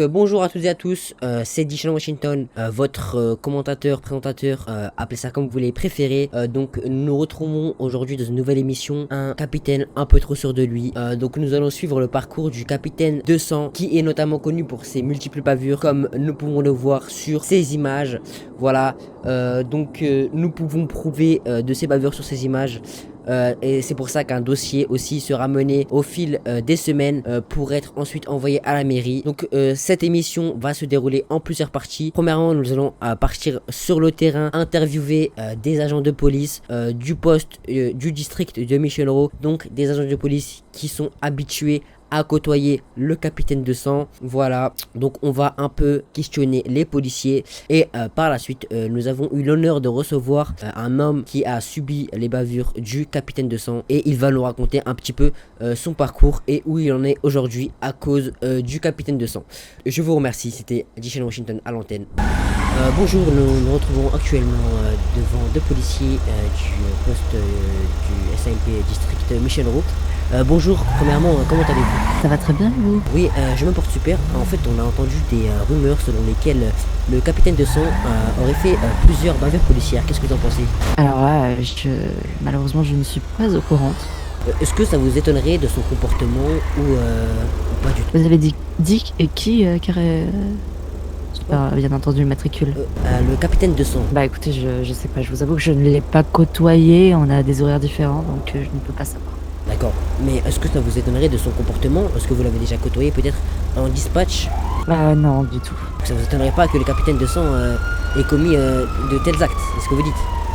Bonjour à toutes et à tous, c'est Dishon Washington, votre commentateur, présentateur, appelez ça comme vous voulez, préféré. Nous nous retrouvons aujourd'hui dans une nouvelle émission, un capitaine un peu trop sûr de lui. Nous allons suivre le parcours du capitaine 200 qui est notamment connu pour ses multiples bavures comme nous pouvons le voir sur ces images. Voilà, nous pouvons prouver de ces bavures sur ces images. Et c'est pour ça qu'un dossier aussi sera mené au fil des semaines pour être ensuite envoyé à la mairie. Cette émission va se dérouler en plusieurs parties. Premièrement, nous allons partir sur le terrain, interviewer des agents de police du poste du district de Michellereau, donc des agents de police qui sont habitués à côtoyer le capitaine de sang. Voilà, donc on va un peu questionner les policiers et par la suite nous avons eu l'honneur de recevoir un homme qui a subi les bavures du capitaine de sang et il va nous raconter un petit peu son parcours et où il en est aujourd'hui à cause du capitaine de sang. Je vous remercie, c'était Dishon Washington à l'antenne. Bonjour, nous nous retrouvons actuellement devant deux policiers du poste du SAMP district Michellereau. Bonjour, premièrement, comment allez-vous? Ça va très bien, vous? Oui, je me porte super. En fait, on a entendu des rumeurs selon lesquelles le capitaine de sang aurait fait plusieurs bavures policières. Qu'est-ce que vous en pensez? Alors là, malheureusement, je ne suis pas au courant. Est-ce que ça vous étonnerait de son comportement ou pas du tout? Vous avez dit Dick et qui aurait bien entendu le matricule? Le capitaine de sang. Bah écoutez, je sais pas, je vous avoue que je ne l'ai pas côtoyé, on a des horaires différents, donc je ne peux pas savoir. D'accord, mais est-ce que ça vous étonnerait de son comportement? Est-ce que vous l'avez déjà côtoyé peut-être en dispatch? Bah non, du tout. Ça vous étonnerait pas que le capitaine de sang ait commis de tels actes? C'est ce que vous dites?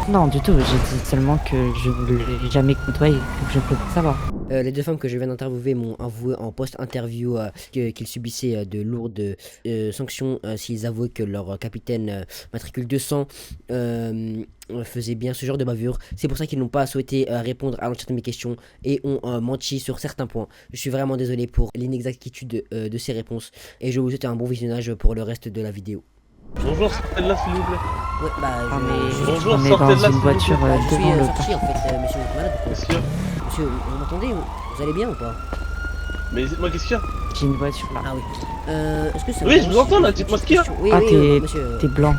Non, du tout, j'ai dit seulement que je ne l'ai jamais côtoyé, donc je ne peux pas savoir. Les deux femmes que je viens d'interviewer m'ont avoué en post-interview qu'ils subissaient de lourdes sanctions s'ils avouaient que leur capitaine matricule 200 faisait bien ce genre de bavure. C'est pour ça qu'ils n'ont pas souhaité répondre à l'entièreté de mes questions et ont menti sur certains points. Je suis vraiment désolé pour l'inexactitude de ces réponses et je vous souhaite un bon visionnage pour le reste de la vidéo. Bonjour, sortez de là s'il vous plaît. Ouais, Bonjour, on est sortez de dans là, une s'il voiture vous plaît. je suis devant le sorti en fait, monsieur, vous êtes malade ou quoi? Qu'est-ce qu'il y a? Monsieur, vous m'entendez? Vous allez bien ou pas? Mais moi, qu'est-ce qu'il y a? J'ai une voiture là. Ah oui. Est-ce que ça Oui, vous je vous entends, là, dites-moi ce qu'il y a. Oui, Ah, oui, monsieur. t'es blanc.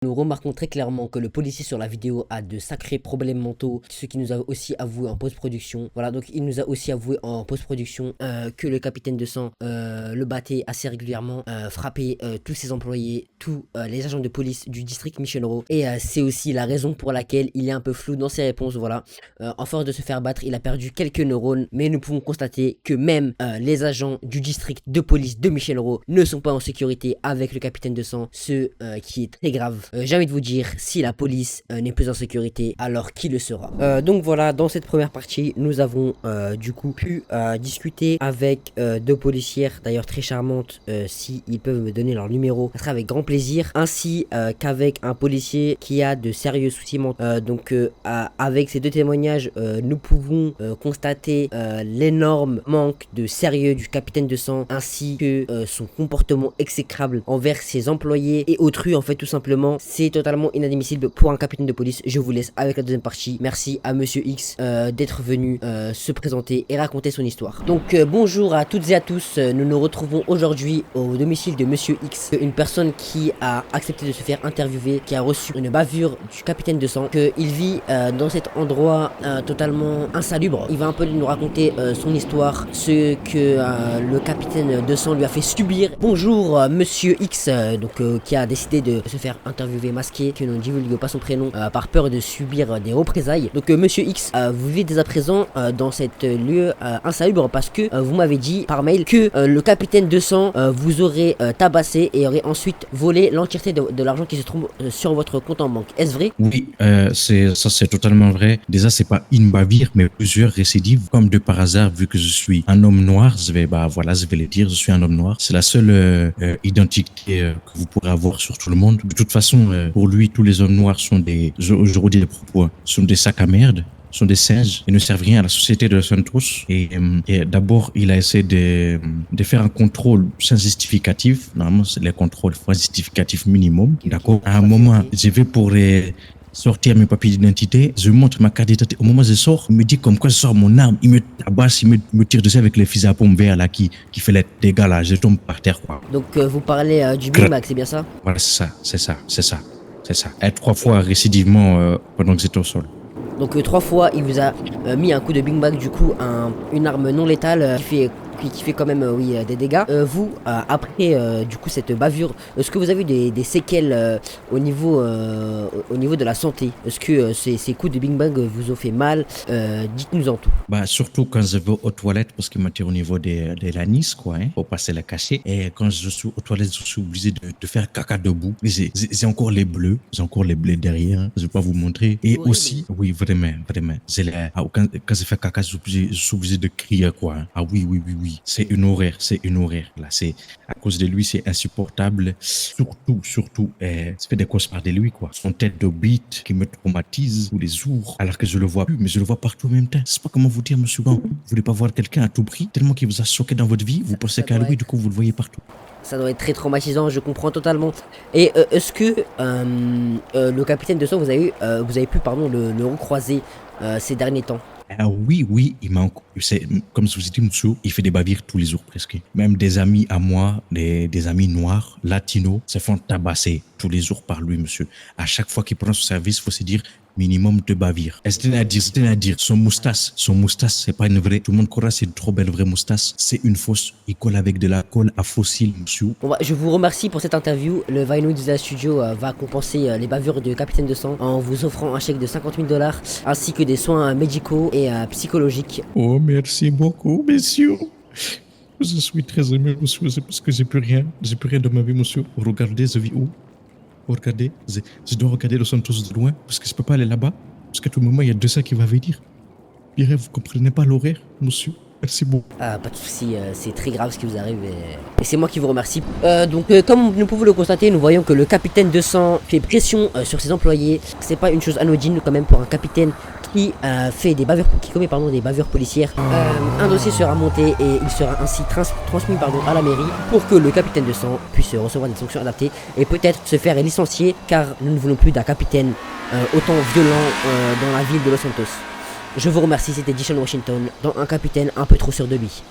Nous remarquons très clairement que le policier sur la vidéo a de sacrés problèmes mentaux, ce qui nous a aussi avoué en post-production. Voilà, donc il nous a aussi avoué en post-production que le capitaine de sang le battait assez régulièrement, frappait tous ses employés, tous les agents de police du district Michellereau. Et c'est aussi la raison pour laquelle il est un peu flou dans ses réponses. Voilà, en force de se faire battre, il a perdu quelques neurones, mais nous pouvons constater que même les agents du district de police de Michellereau ne sont pas en sécurité avec le capitaine de sang, ce qui est très grave. J'ai envie de vous dire, si la police n'est plus en sécurité, alors qui le sera? Donc voilà, dans cette première partie, nous avons du coup pu discuter avec deux policières, d'ailleurs très charmantes, si ils peuvent me donner leur numéro, ça sera avec grand plaisir, ainsi qu'avec un policier qui a de sérieux soucis mentaux. Avec ces deux témoignages, nous pouvons constater l'énorme manque de sérieux du capitaine de sang, ainsi que son comportement exécrable envers ses employés et autrui, en fait, tout simplement. C'est totalement inadmissible pour un capitaine de police. Je vous laisse avec la deuxième partie. Merci à Monsieur X d'être venu se présenter et raconter son histoire. Bonjour à toutes et à tous. Nous nous retrouvons aujourd'hui au domicile de Monsieur X, une personne qui a accepté de se faire interviewer, qui a reçu une bavure du capitaine de sang, qu'il vit dans cet endroit totalement insalubre. Il va un peu nous raconter son histoire, ce que le capitaine de sang lui a fait subir. Bonjour Monsieur X, qui a décidé de se faire interviewer masqué, que nous ne divulguons pas son prénom par peur de subir des représailles. Monsieur X, vous vivez dès à présent dans cet lieu insalubre parce que vous m'avez dit par mail que le capitaine de sang vous aurait tabassé et aurait ensuite volé l'entièreté de l'argent qui se trouve sur votre compte en banque. Est-ce vrai? Oui, c'est totalement vrai. Déjà, c'est pas une bavure, mais plusieurs récidives. Comme de par hasard, vu que je suis un homme noir, je vais le dire, je suis un homme noir. C'est la seule identité que vous pourrez avoir sur tout le monde. De toute façon, pour lui, tous les hommes noirs sont je redis les propos, sont des sacs à merde, sont des singes et ne servent rien à la société de Los Santos. Et d'abord, il a essayé de faire un contrôle sans justificatif. Normalement, c'est les contrôles sans justificatif minimum. D'accord. À un moment, je vais pour sortir mes papiers d'identité, je montre ma carte d'identité. Au moment où je sors, il me dit comme quoi je sors mon arme, il me tabasse, me tire dessus avec les fusils à pompe verts là qui fait les dégâts là, je tombe par terre quoi. Donc vous parlez du Big Mac, c'est bien ça? Voilà, c'est ça. Et 3 fois récidivement pendant que j'étais au sol. Donc 3 fois, il vous a mis un coup de Big Mac, du coup, une arme non létale qui fait quand même des dégâts. Vous, après du coup cette bavure, est-ce que vous avez des séquelles au niveau de la santé? Est-ce que ces coups de Big Mac vous ont fait mal? Dites-nous en tout. Bah, surtout quand je vais aux toilettes, parce qu'il m'a tiré au niveau de l'anis, quoi, hein, pour passer la cachée. Et quand je suis aux toilettes, je suis obligé de faire caca debout. J'ai encore les bleus. J'ai encore les bleus derrière. Hein, je vais pas vous montrer. Et horrible. aussi, oui, vraiment. Quand je fais caca, je suis obligé de crier, quoi. Hein. Ah oui. C'est une horreur. Là, c'est, à cause de lui, c'est insupportable. Surtout, je fais des cauchemars de lui, quoi. Son tête de bite qui me traumatise tous les jours, alors que je le vois plus, mais je le vois partout en même temps. Je sais pas comment vous dire, monsieur. Bon, vous voulez pas voir quelqu'un à tout prix, tellement qu'il vous a choqué dans votre vie, vous pensez qu'à lui, du coup, vous le voyez partout. Ça doit être très traumatisant, je comprends totalement. Et est-ce que le capitaine de sang, vous avez pu le recroiser ces derniers temps? Ah oui, comme je vous ai dit, monsieur, il fait des bavures tous les jours presque. Même des amis à moi, des amis noirs, latinos, se font tabasser tous les jours par lui, monsieur. À chaque fois qu'il prend son service, il faut se dire minimum de bavures. Et c'est à dire, son moustache, c'est pas une vraie. Tout le monde croit que c'est une trop belle vraie moustache. C'est une fausse. Il colle avec de la colle à fossile, monsieur. Bon, je vous remercie pour cette interview. Le Vinewood Design Studio va compenser les bavures de capitaine de sang en vous offrant un chèque de $50 000 ainsi que des soins médicaux et psychologiques. Oh, merci beaucoup, monsieur. Je suis très ému, monsieur, c'est parce que j'ai plus rien de ma vie, monsieur. Regardez, je vis où? Regardez, je dois regarder le Santos de loin, parce que je peux pas aller là-bas, parce qu'à tout moment, il y a 200 qui va venir. Pierre, vous comprenez pas l'horaire, monsieur? Merci beaucoup. Ah, pas de soucis, c'est très grave ce qui vous arrive et c'est moi qui vous remercie. Comme nous pouvons le constater, nous voyons que le capitaine de sang fait pression sur ses employés. C'est pas une chose anodine quand même pour un capitaine qui commet des bavures policières. Un dossier sera monté et il sera ainsi transmis à la mairie pour que le capitaine de sang puisse recevoir des sanctions adaptées et peut-être se faire licencier car nous ne voulons plus d'un capitaine autant violent dans la ville de Los Santos. Je vous remercie, c'était Dishon Washington, dans un capitaine un peu trop sûr de lui.